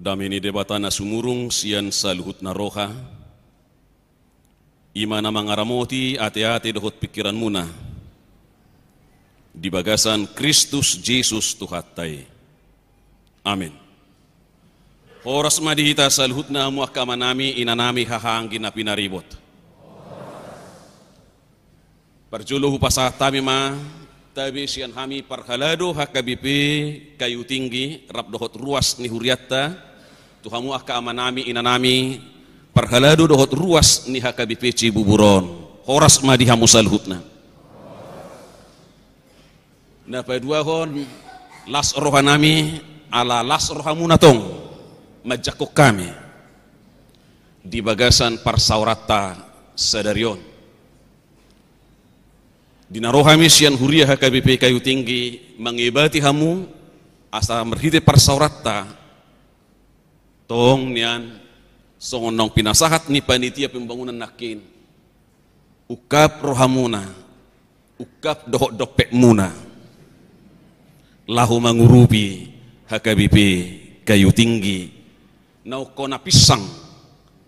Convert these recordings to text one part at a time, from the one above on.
Damini debatana sumurung sian saluhut naroha. Imana mangaramoti ate-ate dohot pikiran muna. Di bagasan Kristus Jesus Tuhatai. Amin. Horas madihita saluhutna muakamanami inanami hahanggi na pinaribot. Perjuluhu pasatami ma tabi sian hami parhalado hakabipi kayu tinggi rap dohot ruas ni huriatta tuhamu akamanami inanami parhalado dohot ruas ni hakabipi cibuburon. Horas madihamu saluhutna. Na paduahon las rohanami ala las rohamunatong majakok kami di bagasan parsaurata sadarion di narohami sian huria HKBP kayu tinggi mengibati hamu asa merhite parsaurata tong nian songonong pinasahat ni panitia pembangunan nakin ukap rohamuna ukap dohok dopek muna lahu mangurupi HKBP kayu tinggi nau kona pisang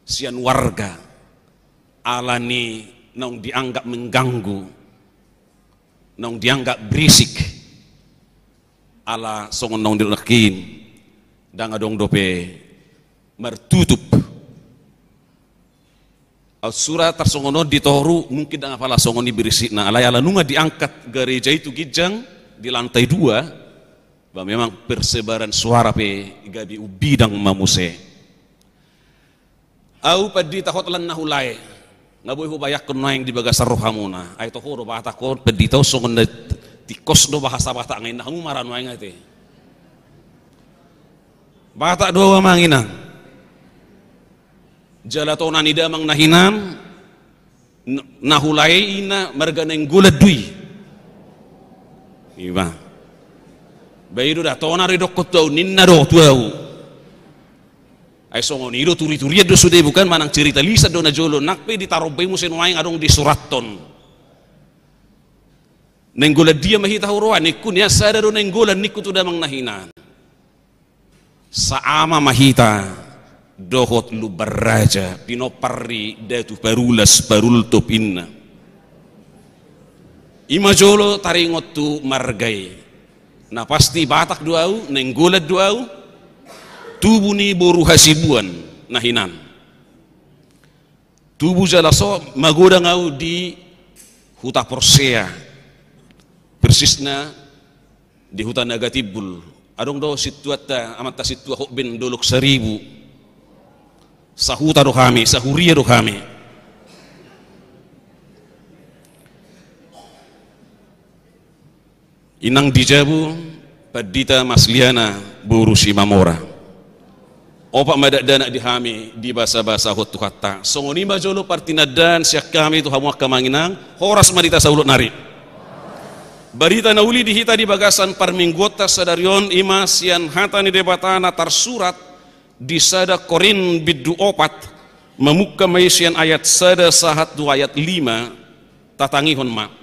sian warga alani nau dianggap mengganggu nau dianggap berisik ala songon nau dilekin dang adong dope mertutup surat tersongono ditoru mungkin dang apala songoni berisik na ala nunga diangkat gereja itu gijang di lantai 2 bahwa memang persebaran suara pe gabi ubidang mamuse au padi tahot lan nahulai ngaboy hubayak kunaing di bagasar rohamuna ay to horo bata ko padi taw songon tikos do bahasa bata ngain nahu maran wae ngate bata do manginang jalatona nida mang nahinam nahulai ina marganeng guladui iba Bairu dah tona ridok kotau ninna do tuau. Ai songon iro turi-turi do sudah bukan manang cerita lisa do na jolo nakpe ditaruh bay musen waing adong di suraton. Nenggola dia mahita huruan nikun ya sada do nenggola nikun tu damang nahinan. Saama mahita dohot lu baraja pinoparri datu parulas parulto pinna. Ima jolo taringot tu margai. Nah pasti batak duau, nenggolat duau, tubuh ni boru hasibuan nahinan. Tubuh jalaso magoda ngau di huta Porsea, persisna di hutan Nagatibul. Adong do situata amata situa hokben dolok 1000. Sahuta do kami, sahuria do kami. Inang dijabu padita masliana burusi mamora opak madak dana dihami di basa-basa hotu kata songoni majolo partinadan siak kami tu hamuak kamanginang horas madita saulut nari barita nauli dihita di bagasan parminggota sadarion ima sian hatani debatana tarsurat di sada Korin biddu 4 memukka maisian ayat sada sahat 2 ayat 5 tatangihon ma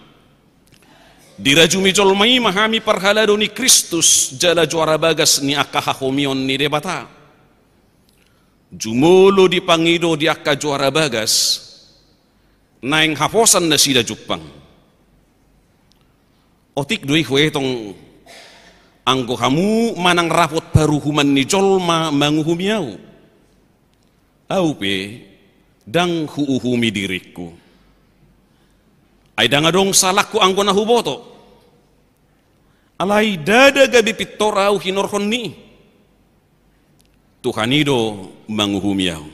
dirajumi jolmai mahami parhalado ni Kristus jala juara bagas ni akahahomion ni debata jumolo di pangido di akka juara bagas naing haposan na sida jupang otik dui huetong anggo hamu manang rapot paruhuman ni jolma manguhumiau aupe dang huuhumi diriku ay dangadong salakku anggo na huboto alai dada gabi pitorau hinorhon ni Tuhanido manguhumiau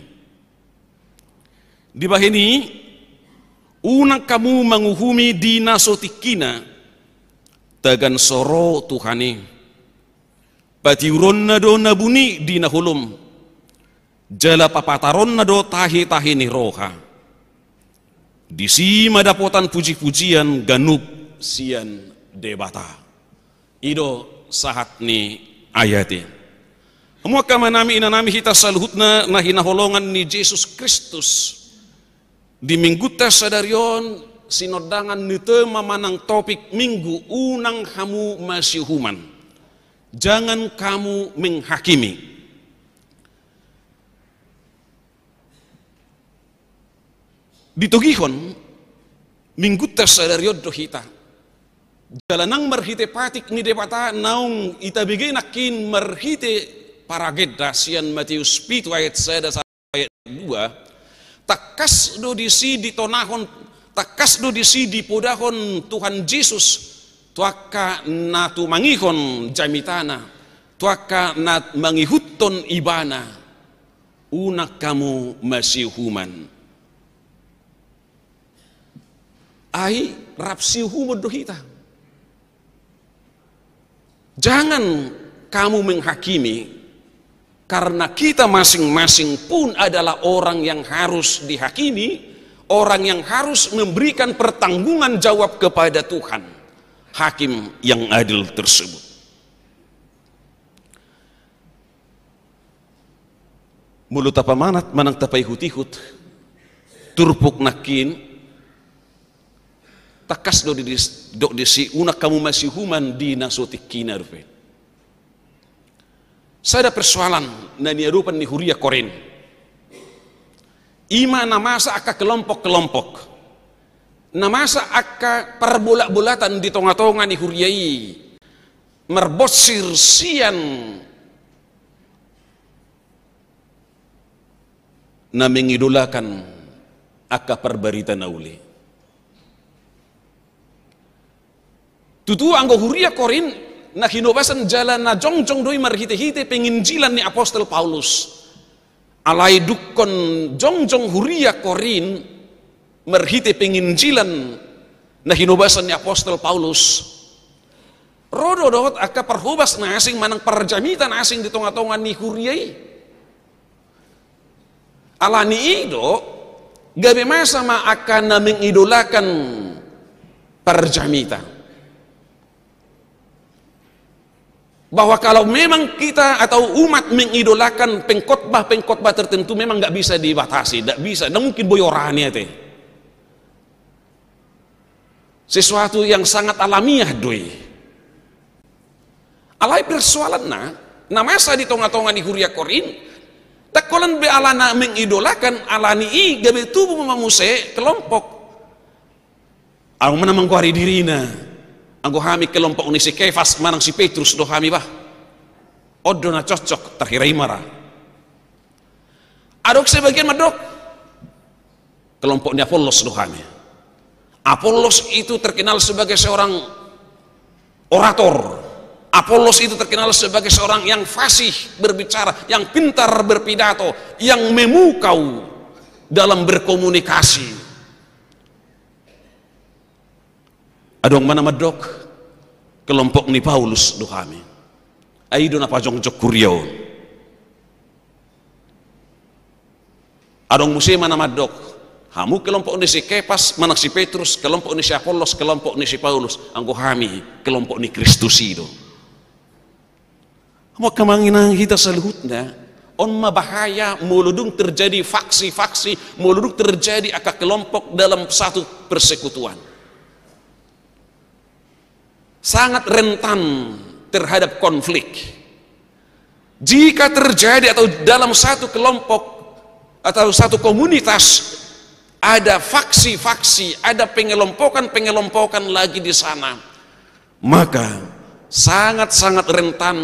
di bahini unang kamu manguhumi di nasotikina tagan soro Tuhani patiuron na do nabuni di nahulum jala papataron na do tahi-tahi ni roha disi madapotan puji-pujian ganub sian debata ido sahat ni ayati muaka manami inanami hita saluhutna na hinaholongan ni Jesus Kristus di mingguta sadarion sinodangan nite mamanang topik minggu unang kamu masih human jangan kamu menghakimi ditugihon minggu tersadari do hita jalanang merhite patik ni depata naung ita bigay nakin merhite paragedda sian Matius 7 ayat 1 ayat 2 takas do disi ditonahon takas do disi dipodahon Tuhan Yesus tuaka na tumangihon jamitana tuaka na mangihuton ibana unak kamu masih human ai rapsi humod dohita. Jangan kamu menghakimi karena kita masing-masing pun adalah orang yang harus dihakimi, orang yang harus memberikan pertanggungan jawab kepada Tuhan, hakim yang adil tersebut. Mulut apa manat manang tapai hutihut turpuk nakin takas do disi unak kamu masih human di nasotik kinarpe. Saya ada persoalan na niarupan ni Huria Korin. Ima namasa aka kelompok-kelompok. Namasa aka perbolak-bolatan di tonga-tonga ni Huriai. Merbosir sian na mengidolakan aka perbarita nauli. Tutu anggo Huria Korin na hinobasan jalan na jongjong doi marhite-hite penginjilan ni Apostol Paulus. Alai dukon jongjong Huria Korin marhite penginjilan na hinobasan ni Apostol Paulus. Rodo dot aka perhubas na asing manang perjamitan asing di tonga-tonga ni Huriai. Alani ido gabe masa ma akan na mengidolakan perjamitan. Bahwa kalau memang kita atau umat mengidolakan pengkhotbah tertentu memang nggak bisa dibatasi, nggak bisa, nggak mungkin boyorani teh. Sesuatu yang sangat alamiah doi. Alai persoalan na masa di tonga-tonga di Huria Korin, tak kolan be alana mengidolakan alani i gabe tubuh mamuse kelompok. Aku mana mengkuari dirina. Anggo hami kelompok ni si Kefas manang si Petrus do hami bah odo na cocok terhirai marah adok sebagian madok kelompok ni Apollos do hami. Apollos itu terkenal sebagai seorang orator. Apollos itu terkenal sebagai seorang yang fasih berbicara, yang pintar berpidato, yang memukau dalam berkomunikasi. Adong mana madok kelompok ni Paulus dohami aido na pajong-jok kuryao adong musim mana madok hamu kelompok ni si Kepas manak si Petrus kelompok ni si Apollos kelompok ni si Paulus anggo hami kelompok ni Kristus itu hamu kemanginang kita seluhutnya on mabahaya muludung terjadi faksi-faksi muludung terjadi aka kelompok dalam satu persekutuan sangat rentan terhadap konflik. Jika terjadi atau dalam satu kelompok atau satu komunitas ada faksi-faksi, ada pengelompokan lagi di sana, maka sangat-sangat rentan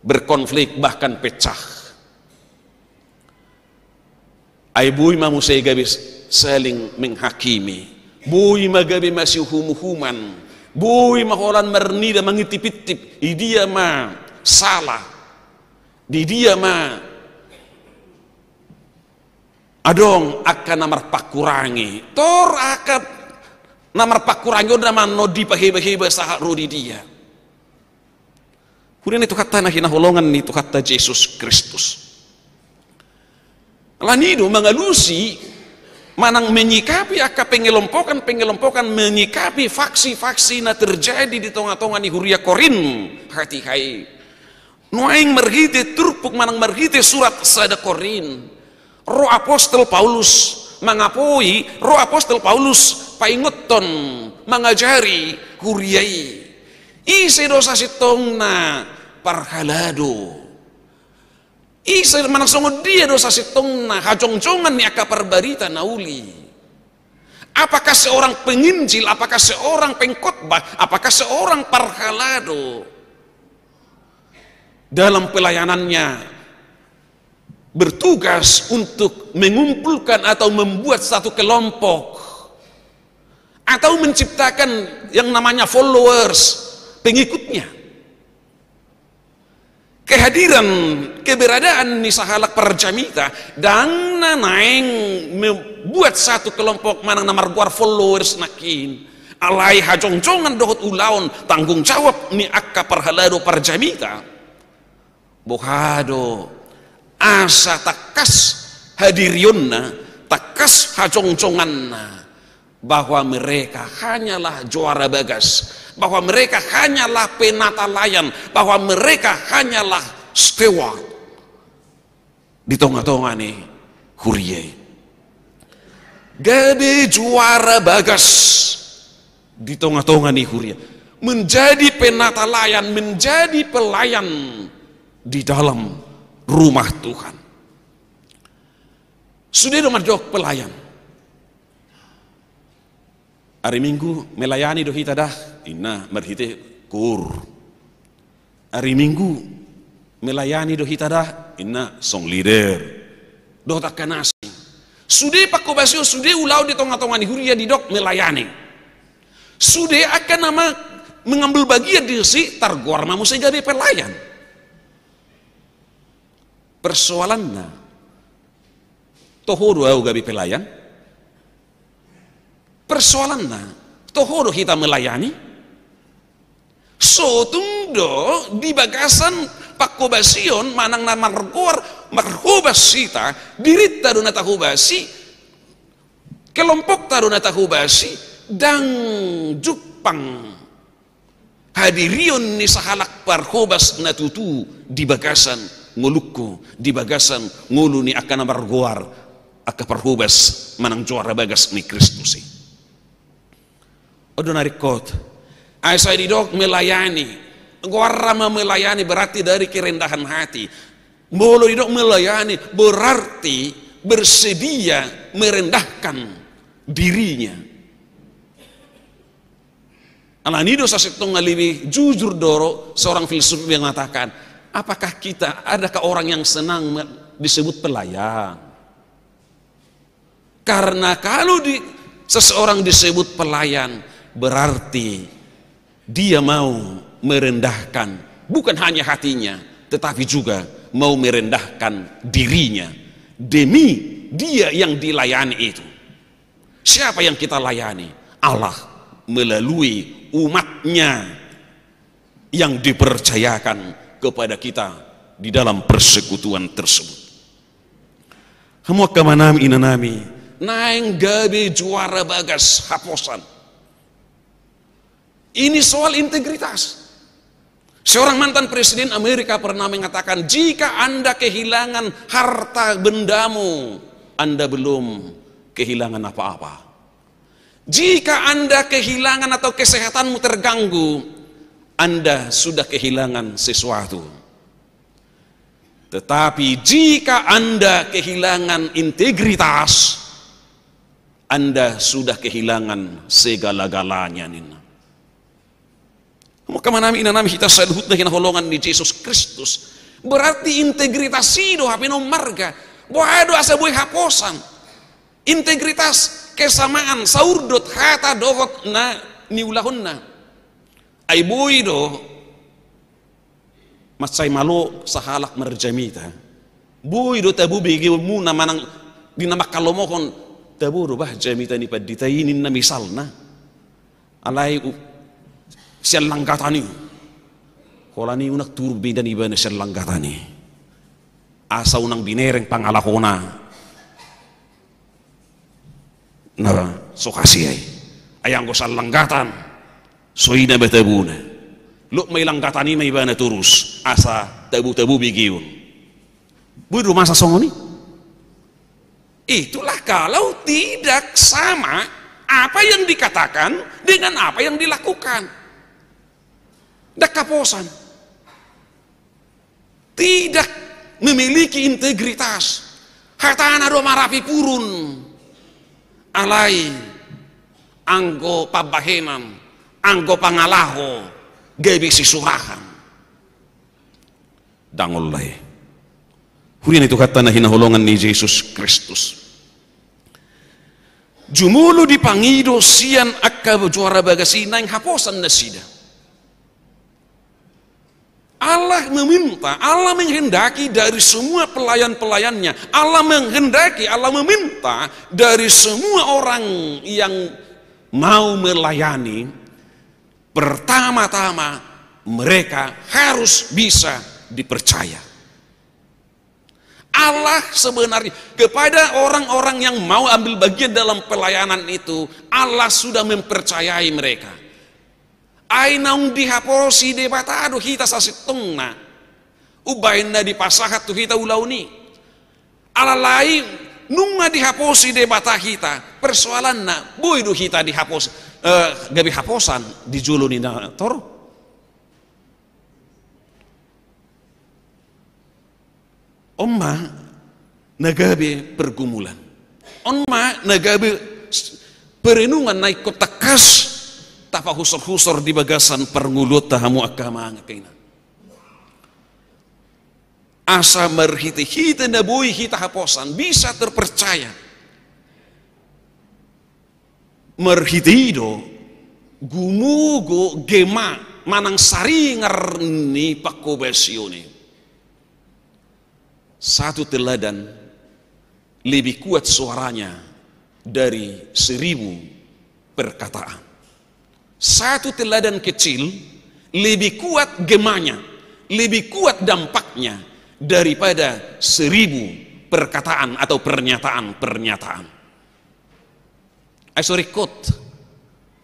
berkonflik bahkan pecah. Ay bui mamusay gabi saling menghakimi, bui magabi masih humuhuman. Bui maholan mernida mangitip-itip dia mah salah di dia mah adong akan namar pakurangi tor akan namar pakurangi udah nama nodi paheba-heba sahak rodi dia kemudian itu kata nah hinaholongan itu kata Yesus Kristus lanido mengalusi manang menyikapi aka pengelompokan menyikapi faksi-faksi na terjadi di tonga-tonga ni Huria Korin hati kai nuaing merhite turpuk manang merhite surat sada Korin roh Apostol Paulus mangapoi roh Apostol Paulus paingoton mangajari Huriai ise dosa sitong na parhalado isa manang songod dia dosa sitong na hajong-jongan ni aka perbarita nauli Apakah seorang penginjil, apakah seorang pengkhotbah, apakah seorang parhalado dalam pelayanannya bertugas untuk mengumpulkan atau membuat satu kelompok atau menciptakan yang namanya followers, pengikutnya. Kehadiran, keberadaan ni sahalak parjamita dan nanaing membuat satu kelompok mana namarguar followers nakin alai hajongjongan dohot ulaon tanggung jawab ni akka parhalado parjamita bohado asa takas hadirionna takas hajongjonganna bahwa mereka hanyalah juara bagas, bahwa mereka hanyalah penata layan, bahwa mereka hanyalah steward di tengah-tengah nih Huria. Gabe juara bagas di tengah-tengah nih Huria, menjadi penata layan, menjadi pelayan di dalam rumah Tuhan. Sudah nomor jok pelayan. Hari Minggu melayani do hita dah inna merhite kur. Hari Minggu melayani do hita dah inna song leader do tak kanasi. Sudah pakko basio sudah ulau di tengah-tengah ni Huria di dok melayani. Sudah akan nama mengambil bagian di si targuar mamu saya jadi pelayan. Persoalannya tohodo au gabi pelayan. Persoalannya tohodo kita melayani sotundo di bagasan pakko basion manang na marhubas sita dirita do natahubasi kelompok tado natahubasi dang jupang hadirion ni sahalak parhubas natutu di bagasan ngulukko di bagasan ngulu ni akan marguar akka parhubas manang juara bagas ni Kristusi. Odo narikot, ay saya didok melayani, guarama melayani berarti dari kerendahan hati. Bolo didok melayani berarti bersedia merendahkan dirinya. Alanido sasetong ngaliwi jujur doro seorang filsuf yang mengatakan, apakah kita adakah orang yang senang disebut pelayan? Karena kalau seseorang disebut pelayan berarti dia mau merendahkan bukan hanya hatinya tetapi juga mau merendahkan dirinya demi dia yang dilayani itu. Siapa yang kita layani? Allah melalui umatnya yang dipercayakan kepada kita di dalam persekutuan tersebut. Hamwa kamanami inanami naing gabe juara bagas haposan. Ini soal integritas. Seorang mantan presiden Amerika pernah mengatakan, jika Anda kehilangan harta bendamu, Anda belum kehilangan apa-apa. Jika Anda kehilangan atau kesehatanmu terganggu, Anda sudah kehilangan sesuatu. Tetapi jika Anda kehilangan integritas, Anda sudah kehilangan segala-galanya. Nina. Maka manami inanami kita saluhut na kinaholongan ni Jesus Kristus. Berarti integritas sido hapino marga. Bohado asa buhay haposan. Integritas kesamaan saurdot hata dohot na niulahon na. Ay buhay do masay malo sa halak marjamita. Buhay do tabu bigi mo na manang dinamakalomokon tabu do bah jamita ni paditainin na misal na. Alay siya langgatani kolani unak turug bidan iba na siya langgatani asa unang binereng pangalakona na so kasi ayang ko sa langgatan so ina betabuna lo may langgatani may iba na turus asa tabu-tabu bigiyon budo masa songoni itulah kalau tidak sama apa yang dikatakan dengan apa yang dilakukan. Dakaposan tidak memiliki integritas hatana do marapi purun alai anggo pabahenan, anggo pangalaho, gabi sisurahan. Dangolay. Hurian itu kata na hinahulongan ni Yesus Kristus. Jumulu di pangido sian akka juara bagasi naing haposan na sida. Allah meminta, Allah menghendaki dari semua pelayan-pelayannya, Allah menghendaki, Allah meminta dari semua orang yang mau melayani, pertama-tama mereka harus bisa dipercaya. Allah sebenarnya kepada orang-orang yang mau ambil bagian dalam pelayanan itu, Allah sudah mempercayai mereka. Ainaung dihaposi debatado hita sasitungna, ubainna dipasahat tu hita ulauni. Alalai nunga dihaposi debata hita, persoalanna boido hita dihapos, gabi haposan dijuluni na toro. Omma nagabe pergumulan, omma nagabe perenungan naik kota kas tapa husor-husor di bagasan perngulut tahamu agama ngakaina. Asa merhiti hita nabui hita haposan bisa terpercaya. Merhitido gumugo gema manang saringar ni pakobesione. Satu teladan lebih kuat suaranya dari 1000 perkataan. Satu teladan kecil lebih kuat gemanya, lebih kuat dampaknya daripada 1000 perkataan atau pernyataan-pernyataan. Sorry quote.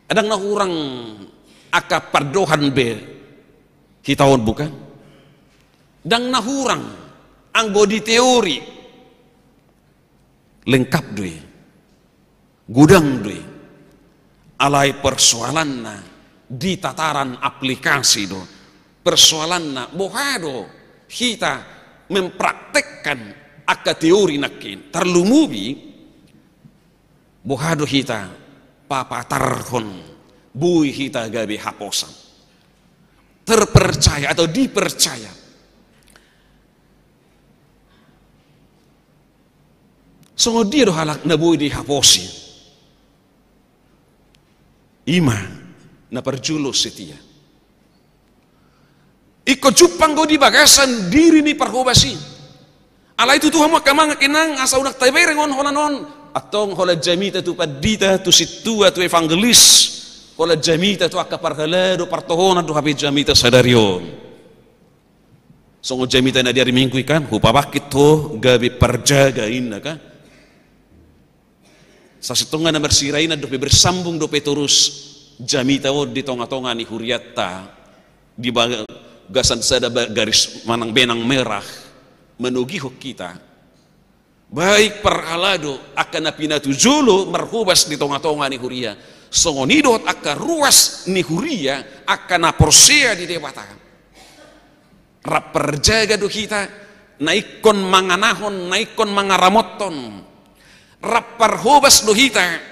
Adang na orang aka pardohan be hitawon bukan? Dang nahurang anggo di teori lengkap dui gudang dui alai persoalanna di tataran aplikasi do persoalanna bohado kita mempraktekkan akka teori nakin terlumubi bohado kita papatarhon bui kita gabi haposan terpercaya atau dipercaya. Songo dia do halak na boy di haposi. Ima na perjulo setia. Iko cupang go di bagasan diri ni parhobasi. Ala itu Tuhan makamang kinang asa unak taberengon holanon atong hola jamita tu padita tu situa tu evangelis hola jamita tu akaparhalado partohona tu habi jamita sadarion. Songo jamita na diari minggu ikan hupabakit to gabi perjaga inna ka. Sasitungan na bersirai na dope bersambung dope terus jamita wo di tonga-tonga ni huriatta di bagasan sada garis manang benang merah menugihok kita baik perhalado akan napina tujulu merhubas di tonga-tonga ni huria songonidot akan ruas ni huria akan naporsea di debata rap perjaga do kita naikon manganahon naikon mangaramoton rapar hobas dohita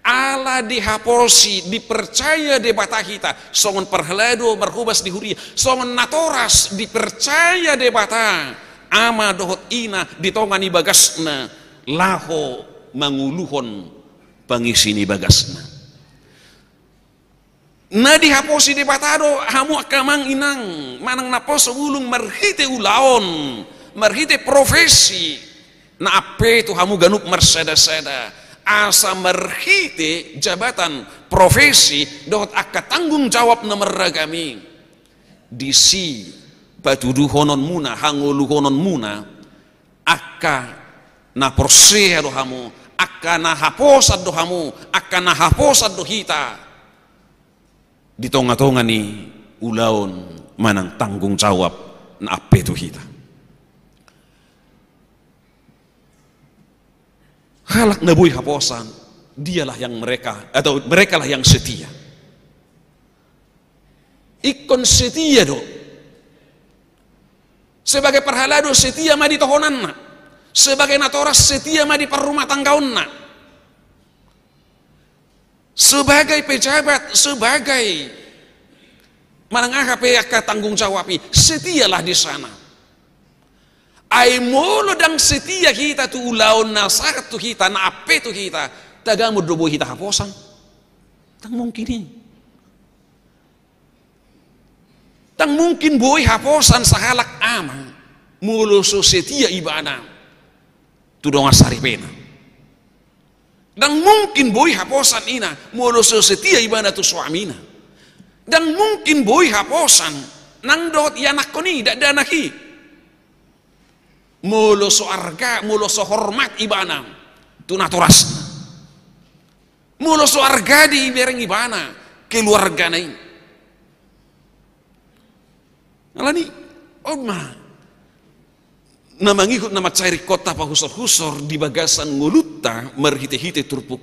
ala dihaposi dipercaya debata kita songon perhelado merhubas di huria songon natoras dipercaya debata ama dohot ina ditongani bagasna laho manguluhon pangisini bagasna na dihaposi debatado hamu akamang inang manang napos ulung merhite ulaon merhite profesi na ape tu hamu ganuk merseda-seda asa merhite jabatan profesi dohot akka tanggung jawab na meragami disi batuduhonon muna hanguluhonon muna akka na persea do hamu akka na haposad do hamu akka na haposad do hita di tonga-tonga ni ulaon manang tanggung jawab na ape tu hita. Halak nabuy haposan, dialah yang mereka atau merekalah yang setia. Ikon setia do. Sebagai perhalado setia ma di tohonanna. Sebagai natoras setia ma di perumah tanggaunna. sebagai pejabat, sebagai menengah PK tanggung jawab, setialah di sana. Ai molo dang setia kita tu ulaun nasar tu kita na ape tu kita tagamu dobo kita haposan. Tang mungkin ini. Tang mungkin boy haposan sahalak ama mulu so setia ibana tu dong asari pena. Dan mungkin boy haposan ina mulu so setia ibana tu suamina. Dan mungkin boy haposan nang dot yanak koni dak danaki. Mulu so arga, mulu so hormat ibana tu naturas. Mulu so arga di bereng ibana keluarga nai. Alani, oma, nama ngikut nama cairi kota pahusor-husor di bagasan ngulutta merhite-hite turpuk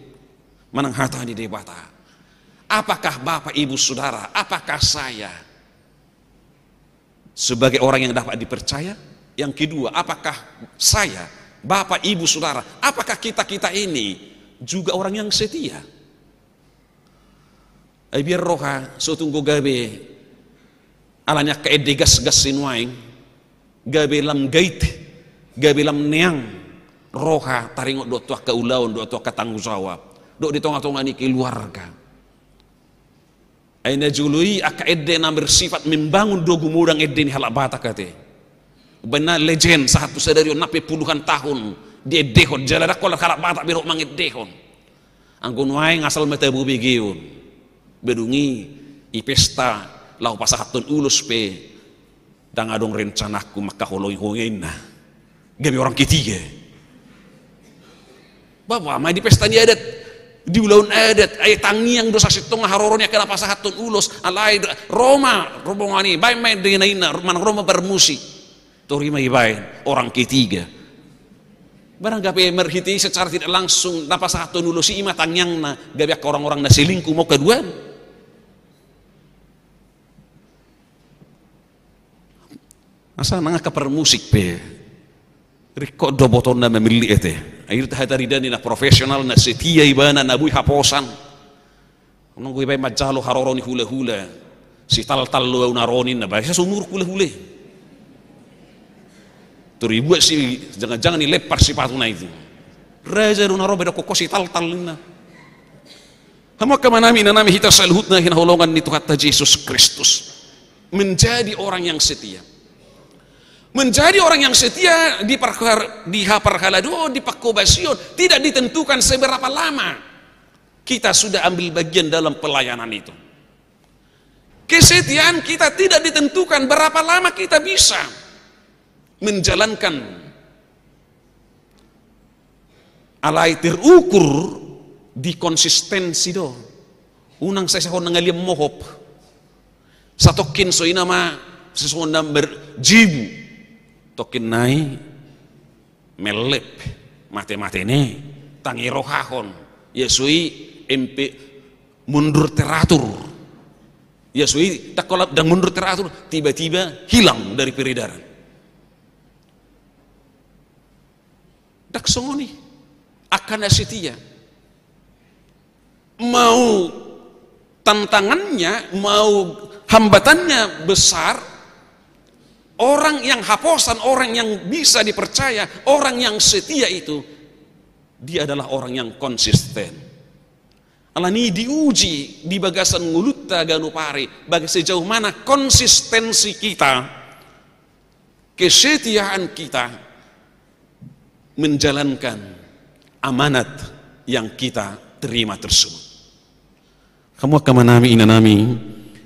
manang hata di debata. Apakah bapak ibu saudara, apakah saya sebagai orang yang dapat dipercaya? Yang kedua, apakah saya, bapak ibu saudara, apakah kita ini juga orang yang setia? Biar roha, so tunggu gabe alanya kaede gas-gas sinuaing gabe lam gait gabe lam neang roha taringot do tua kaulaun do tua katanggung jawab do di tonga-tonga ni keluarga aina jului akaede na bersifat membangun do gumudang ede ni halak bata kate benar legend satu sadario nape puluhan tahun di edehon jalada kolak halak bata biro mangedehon anggun wae ngasal mete bubigiun bedungi ipesta lau pasahatun ulus pe dang adong rencanaku maka holoi hoingna gabe orang ketiga bapak mai di pesta ni adat di ulaun adat ay tangiang dosa sitong haroronya kena pasahatun ulus alai Roma robongani bay mai dengaina man Roma bermusik torima ibain orang ketiga barang gabe merhiti secara tidak langsung na pasahatun ulus si ima tangiangna gabe orang-orang na selingkuh mau kedua. Asa nanga kapar musik pe riko do boton na memilih ete air tahadari dani na profesional na setia ibana na bui haposan nunggu ibai majalo haroroni hula-hula si tal-tal lu naronin na bahasa sumur hula-hula turibu si jangan-jangan dilepar si patuna itu raja runaro beda koko si tal-tal na hama kamanami nanami hita salhutna hina holongan ni Tuhan Yesus Kristus menjadi orang yang setia. Menjadi orang yang setia di Haparhalado, di Pakobasion tidak ditentukan seberapa lama kita sudah ambil bagian dalam pelayanan itu. Kesetiaan kita tidak ditentukan berapa lama kita bisa menjalankan alai terukur di konsistensi do. Unang saya sahon ngaliam mohop. Satokin so inama sesuatu berjibu. Tokin nai melep mate-mate ne tangi rohahon Yesui MP mundur teratur Yesui tak kolap dan mundur teratur tiba-tiba hilang dari peredaran dak songoni akan setia mau tantangannya mau hambatannya besar. Orang yang haposan, orang yang bisa dipercaya, orang yang setia itu, dia adalah orang yang konsisten. Alani diuji di bagasan ngulutta ganupari, bagi sejauh mana konsistensi kita, kesetiaan kita, menjalankan amanat yang kita terima tersebut. Kamu kamanami inanami,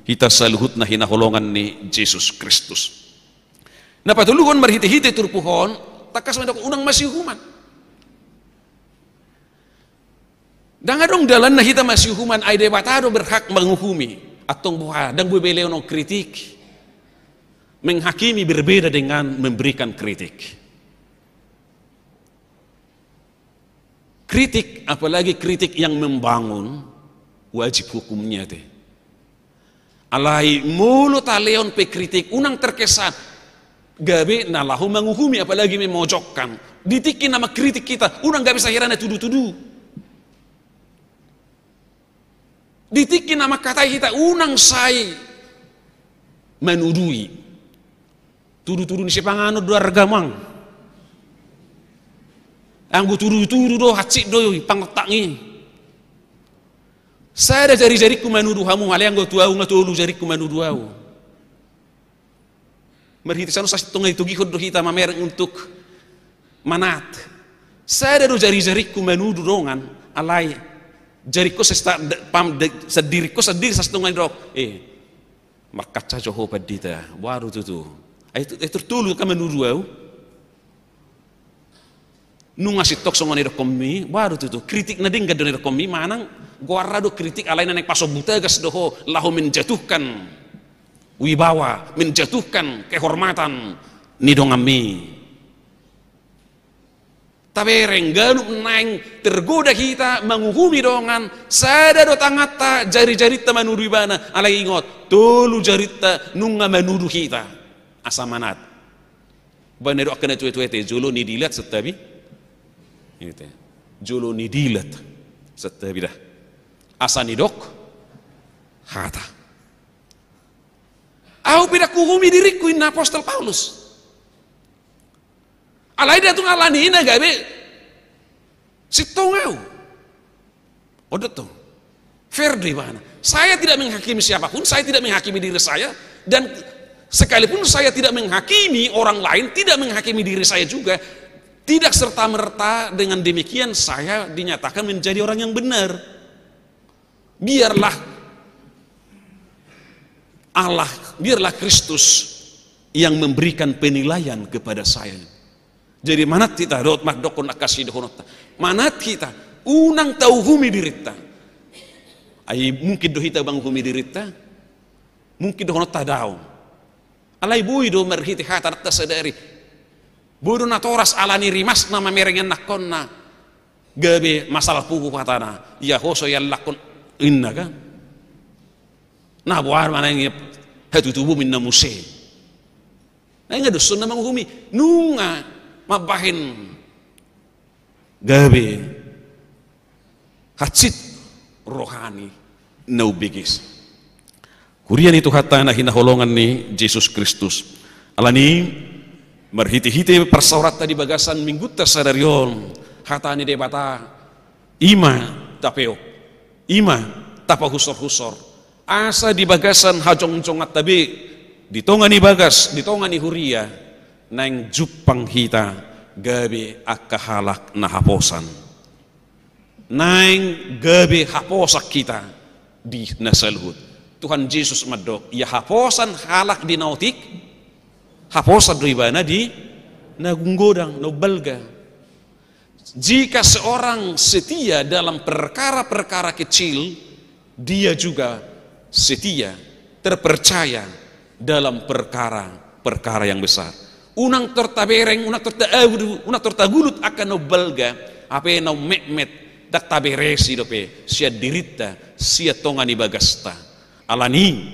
kita saluhut na hinaholongan ni Yesus Kristus. Nah patuluhon marhiti-hiti turpuhon takas mendak unang masih hukuman dan adong dalan na hita masih hukuman ay debatado berhak menghukumi atong buha dan bubeleo no kritik menghakimi berbeda dengan memberikan kritik apalagi kritik yang membangun wajib hukumnya teh alai mulut taleon pe kritik unang terkesan gabe nalahu menghukumi apalagi memojokkan ditikin nama kritik kita unang gak bisa hirana tuduh-tuduh Ditikin nama kata kita unang sai menudui. Tudu-tudu ni sepangano do argamang. Anggo tudu-tudu do hacik do pangtangi. Saya ada jari-jariku menuduh hamu, hal yang go tuau ngatulu jariku menuduh au. Merhiti sanu sas tungai tugi do kita mamereng untuk manat. Saya ada do jari-jariku menuduh dongan alai. Jariku sediriku sendiri sas tungai dok. Makaca joho padita, waru tutu. Itu tulu ka menuduh au. Nung ngasih tok songon ida komi, waru tutu. Kritik nading gadon ida komi manang guara do kritik alai nanek paso buta gas doho lahu menjatuhkan wibawa, menjatuhkan kehormatan ni dongami. Tabereng galup naing tergoda kita menguhumi dongan sada do tangata jari-jari ta manuduh bana alai ingot tulu jarita nunga manuduh kita asamanat bane do akana tuet-tuete jolo ni dilat setabi itu jolo ni dilat setabi dah asani dok hata au pida kuhumi diriku inna apostol Paulus alai dia tu ngalani ina gabe sitongau odot tuh Ferdi mana saya tidak menghakimi siapapun, saya tidak menghakimi diri saya, dan sekalipun saya tidak menghakimi orang lain, tidak menghakimi diri saya juga, tidak serta-merta dengan demikian saya dinyatakan menjadi orang yang benar. Biarlah Allah, biarlah Kristus yang memberikan penilaian kepada saya. Jadi manat kita dot mak dokon akasi dohonota. Manat kita unang tahu humi dirita. Ai mungkin do hita bang humi dirita. Mungkin dohonota daw. Alai bui do merhiti hata ta sadari. Bodo na toras alani rimas nama merengen nakonna. Gabe masalah puku patana. Ya hoso yang lakon inna kan. Nah buar mana yang hatu tubuh minna muse. Nah ingat dosun nama humi nunga mabahin gabe hacit rohani naubigis kurian itu kata na hinaholongan ni Yesus Kristus alani merhiti-hiti persaurat tadi bagasan mingguta sadarion hata ni debata ima tapeo ima tapa husor-husor asa di bagasan hajong-jongat tabi ditongani bagas ditongani huria nang jupang hita gabi akahalak na haposan nang gabi haposak kita di nasalhut Tuhan Yesus madok ya haposan halak di nautik haposan do ibana di nagunggodang no balga. Jika seorang setia dalam perkara-perkara kecil dia juga setia terpercaya dalam perkara-perkara yang besar. Unang tertabereng, unang tertagulut akan no balga, apa no mekmet, dak taberesi dope, sia dirita, sia tongani bagasta. Alani,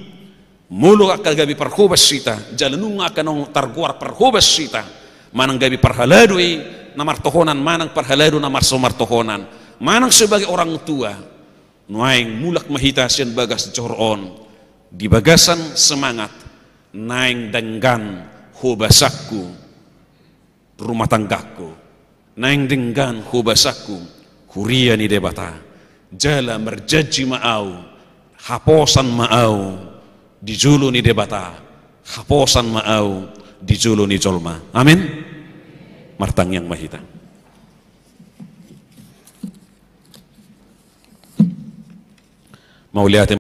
mulu akan gabi perhubas sita, jalanung akan no targuar perhubas sita, manang gabi perhaladui, namar tohonan, manang perhaladu namar somar tohonan, manang sebagai orang tua, nuaing mulak mahita sian bagas joron, di bagasan semangat, naing denggan, hubasakku rumah tanggaku naing dengan hubasakku huria ni debata jala merjaji maau haposan maau dijulu ni debata haposan maau dijulu ni jolma amin martang yang mahita mau lihat